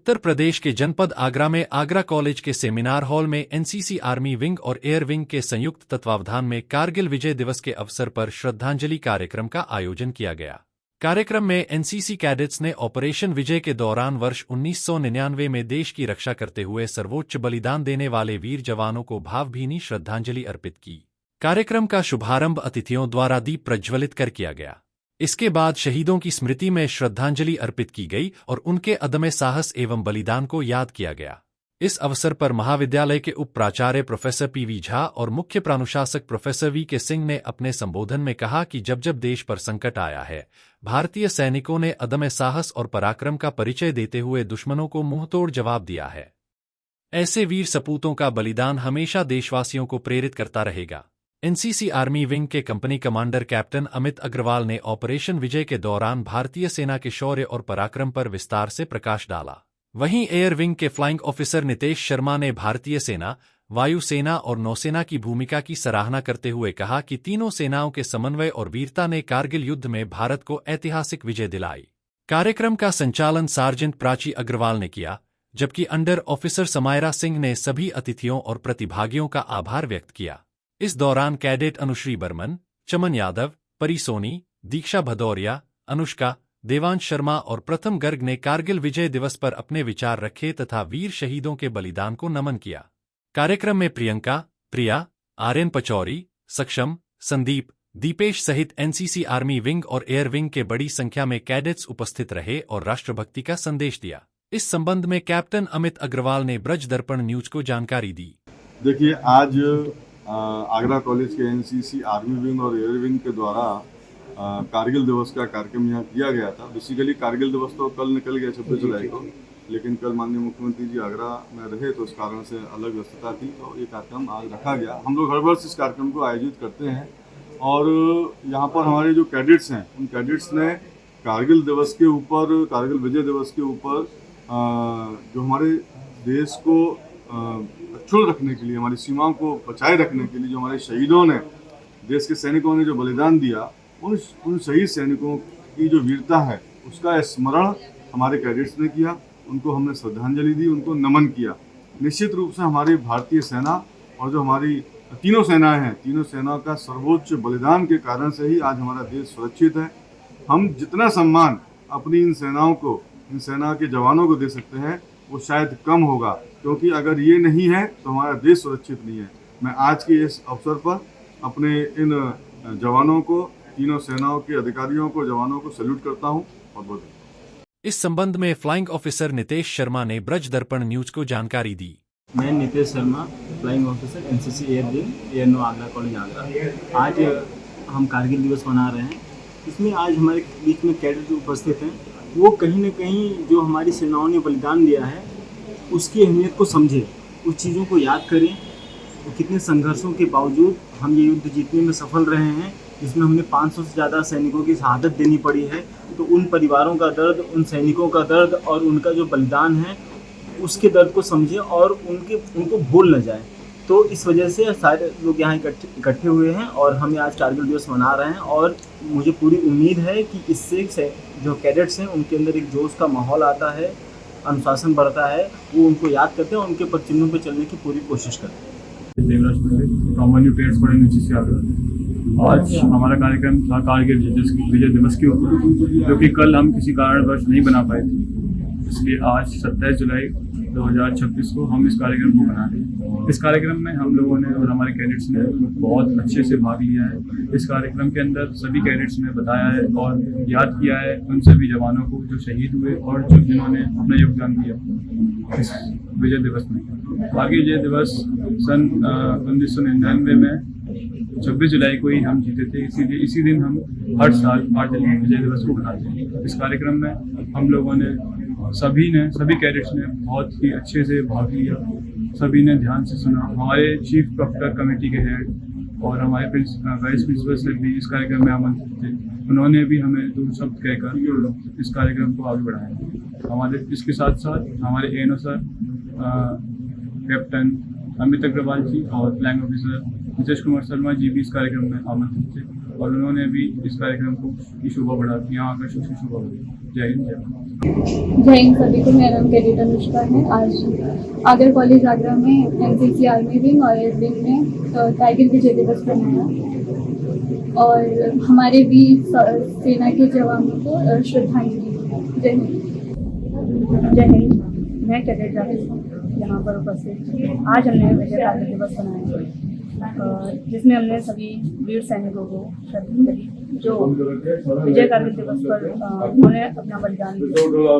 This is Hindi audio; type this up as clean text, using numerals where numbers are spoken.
उत्तर प्रदेश के जनपद आगरा में आगरा कॉलेज के सेमिनार हॉल में एनसीसी आर्मी विंग और एयर विंग के संयुक्त तत्वावधान में कारगिल विजय दिवस के अवसर पर श्रद्धांजलि कार्यक्रम का आयोजन किया गया। कार्यक्रम में एनसीसी कैडेट्स ने ऑपरेशन विजय के दौरान वर्ष 1999 में देश की रक्षा करते हुए सर्वोच्च बलिदान देने वाले वीर जवानों को भावभीनी श्रद्धांजलि अर्पित की। कार्यक्रम का शुभारंभ अतिथियों द्वारा दीप प्रज्वलित कर किया गया। इसके बाद शहीदों की स्मृति में श्रद्धांजलि अर्पित की गई और उनके अदम्य साहस एवं बलिदान को याद किया गया। इस अवसर पर महाविद्यालय के उप प्राचार्य प्रोफेसर पीवी झा और मुख्य प्रानुशासक प्रोफेसर वी के सिंह ने अपने संबोधन में कहा कि जब जब देश पर संकट आया है, भारतीय सैनिकों ने अदम्य साहस और पराक्रम का परिचय देते हुए दुश्मनों को मुंहतोड़ जवाब दिया है। ऐसे वीर सपूतों का बलिदान हमेशा देशवासियों को प्रेरित करता रहेगा। एनसीसी आर्मी विंग के company commander captain Amit Agarwal ने ऑपरेशन विजय के दौरान भारतीय सेना के शौर्य और पराक्रम पर विस्तार से प्रकाश डाला। वहीं एयर विंग के फ्लाइंग ऑफिसर नितेश शर्मा ने भारतीय सेना, वायुसेना और नौसेना की भूमिका की सराहना करते हुए कहा कि तीनों सेनाओं के समन्वय और वीरता ने कारगिल युद्ध में भारत को ऐतिहासिक विजय दिलाई। कार्यक्रम का संचालन सार्जेंट प्राची अग्रवाल ने किया, जबकि अंडर ऑफिसर समायरा सिंह ने सभी अतिथियों और प्रतिभागियों का आभार व्यक्त किया। इस दौरान कैडेट अनुश्री बर्मन, चमन यादव, परी सोनी, दीक्षा भदौरिया, अनुष्का, देवांश शर्मा और प्रथम गर्ग ने कारगिल विजय दिवस पर अपने विचार रखे तथा वीर शहीदों के बलिदान को नमन किया। कार्यक्रम में प्रियंका, प्रिया, आर्यन पचौरी, सक्षम, संदीप, दीपेश सहित एनसीसी आर्मी विंग और एयर विंग के बड़ी संख्या में कैडेट्स उपस्थित रहे और राष्ट्रभक्ति का संदेश दिया। इस संबंध में कैप्टन अमित अग्रवाल ने ब्रज दर्पण न्यूज को जानकारी दी। देखिए, आज आगरा कॉलेज के एनसीसी आर्मी विंग और एयर विंग के द्वारा कारगिल दिवस का कार्यक्रम यहाँ किया गया था। बेसिकली कारगिल दिवस तो कल निकल गया 26 जुलाई को, लेकिन कल माननीय मुख्यमंत्री जी आगरा में रहे तो उस कारण से अलग व्यस्तता थी, तो ये कार्यक्रम आज रखा गया। हम लोग हर वर्ष इस कार्यक्रम को आयोजित करते हैं और यहाँ पर हमारे जो कैडेट्स हैं, उन कैडेट्स ने कारगिल दिवस के ऊपर, कारगिल विजय दिवस के ऊपर जो हमारे देश को अक्षुण्ण रखने के लिए, हमारी सीमाओं को बचाए रखने के लिए जो हमारे शहीदों ने, देश के सैनिकों ने जो बलिदान दिया, उन शहीद सैनिकों की जो वीरता है उसका स्मरण हमारे कैडेट्स ने किया। उनको हमने श्रद्धांजलि दी, उनको नमन किया। निश्चित रूप से हमारी भारतीय सेना और जो हमारी तीनों सेनाएं हैं, तीनों सेनाओं का सर्वोच्च बलिदान के कारण से ही आज हमारा देश सुरक्षित है। हम जितना सम्मान अपनी इन सेनाओं को, इन सेना के जवानों को दे सकते हैं वो शायद कम होगा, क्योंकि अगर ये नहीं है तो हमारा देश सुरक्षित नहीं है। मैं आज के इस अवसर पर अपने इन जवानों को, तीनों सेनाओं के अधिकारियों को, जवानों को सैल्यूट करता हूँ और बहुत। इस संबंध में फ्लाइंग ऑफिसर नितेश शर्मा ने ब्रज दर्पण न्यूज को जानकारी दी। मैं Nitesh Sharma, flying officer NCC air wing, air नो आगरा कॉलेज आगरा। आज हम कारगिल दिवस मना रहे हैं। इसमें आज हमारे बीच में कैडेट उपस्थित हैं। वो कहीं न कहीं जो हमारी सेनाओं ने बलिदान दिया है उसकी अहमियत को समझे, उस चीज़ों को याद करें। कितने संघर्षों के बावजूद हम ये युद्ध जीतने में सफल रहे हैं, जिसमें हमने 500 से ज़्यादा सैनिकों की शहादत देनी पड़ी है। तो उन परिवारों का दर्द, उन सैनिकों का दर्द और उनका जो बलिदान है उसके दर्द को समझे और उनको भूल न जाए। तो इस वजह से सारे लोग यहाँ इकट्ठे हुए हैं और हम आज कारगिल दिवस मना रहे हैं। और मुझे पूरी उम्मीद है कि इससे जो कैडेट्स हैं उनके अंदर एक जोश का माहौल आता है, अनुशासन बढ़ता है, वो उनको याद करते हैं और उनके पदचिन्हों पर चलने की पूरी कोशिश करते हैं। आज हमारा कार्यक्रम था कारगिल विजय दिवस के ऊपर, जो कि कल हम किसी कारणवश नहीं बना पाए थे, इसलिए आज 27 जुलाई 2026 को हम इस कार्यक्रम को बना रहे हैं। इस कार्यक्रम में हम लोगों ने और हमारे कैडेट्स ने बहुत अच्छे से भाग लिया है। इस कार्यक्रम के अंदर सभी कैडेट्स ने बताया है और याद किया है उन सभी जवानों को जो शहीद हुए और जिन्होंने अपना योगदान दिया इस विजय दिवस में। कारगिल विजय दिवस सन 1999 में 26 जुलाई को ही हम जीते थे, इसीलिए इसी दिन हम हर साल कारगिल विजय दिवस को मनाते हैं। इस कार्यक्रम में हम लोगों ने सभी कैडेट्स ने बहुत ही अच्छे से भाग लिया, सभी ने ध्यान से सुना। हमारे चीफ प्रोक्टर कमेटी के हेड और हमारे वाइस प्रिंसिपल सर भी इस कार्यक्रम में आमंत्रित थे। उन्होंने भी हमें 2 शब्द कहकर इस कार्यक्रम को आगे बढ़ाया। हमारे इसके साथ साथ हमारे ANO sir, captain Amit Agarwal ji और फ्लैग ऑफिसर नीतीश कुमार शर्मा जी भी इस कार्यक्रम में आमंत्रित थे और उन्होंने भी इस कार्यक्रम को की शोभा बढ़ा दी, यहाँ आकर सबकी शोभा बढ़ी। जय हिंद जय भारत। जय हिंद सभी को। मेरा नाम कैडेट अनुष्का है। आज आगरा कॉलेज आगरा में एनसीसी आर्मी विंग और एयर विंग ने कारगिल विजय दिवस मनाया और हमारे वीर सेना के जवानों को श्रद्धांजलि। जय हिंद। जय हिंद। मैं कैडेट जावेद हूँ यहाँ पर उपस्थित। आज हमने विजय कारगिल दिवस मनाया जिसमें हमने सभी वीर सैनिकों को श्रद्धांजलि जो विजय कारगिल दिवस पर उन्होंने अपना बलिदान दिया।